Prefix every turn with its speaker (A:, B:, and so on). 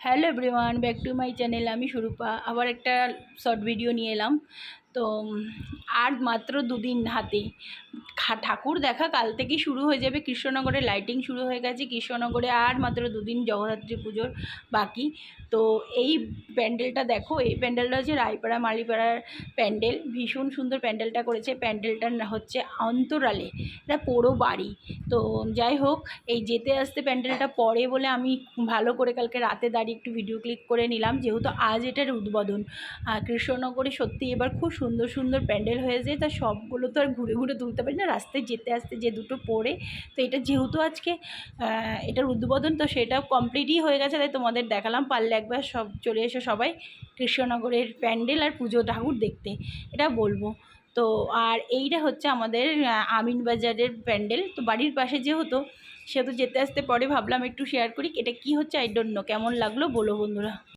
A: Hello everyone, back to my channel. আমি সুরূপা আবার একটা শর্ট ভিডিও নিয়ে এলাম। তো আর মাত্র দুদিন হাতে ঠাকুর দেখা কাল থেকেই শুরু হয়ে যাবে। কৃষ্ণনগরে লাইটিং শুরু হয়ে গেছে। কৃষ্ণনগরে আর মাত্র দুদিন জগদ্ধাত্রী পুজোর বাকি। তো এই প্যান্ডেলটা দেখো, এই প্যান্ডেলটা হচ্ছে রায়পাড়া মালিপাড়ার প্যান্ডেল। ভীষণ সুন্দর প্যান্ডেলটা করেছে। প্যান্ডেলটা হচ্ছে অন্তরালে, এটা পোড়ো বাড়ি। তো যাই হোক, এই যেতে আসতে প্যান্ডেলটা পড়ে বলে আমি ভালো করে কালকে রাতে দাঁড়িয়ে একটু ভিডিও ক্লিক করে নিলাম, যেহেতু আজ এটার উদ্বোধন। কৃষ্ণনগরে সত্যি এবার খুব সুন্দর সুন্দর প্যান্ডেল হয়েছে। তা সবগুলো তো আর ঘুরে ঘুরে তুলতে পারি না, রাস্তায় যেতে আসতে যে দুটো পড়ে। তো এটা যেহেতু আজকে এটার উদ্বোধন, তো সেটা কমপ্লিটই হয়ে গেছে, তাই তোমাদের দেখালাম। পারলে একবার সব চলে এসো সবাই কৃষ্ণনগরের প্যান্ডেল আর পুজো ঠাকুর দেখতে, এটা বলবো। তো আর এইটা হচ্ছে আমাদের আমিনবাজারের প্যান্ডেল। তো বাড়ির পাশে যেহেতু, সেহেতু যেতে আসতে পরে ভাবলাম একটু শেয়ার করি এটা কি হচ্ছে। আই ডোন্ট নো, কেমন লাগলো বলো বন্ধুরা।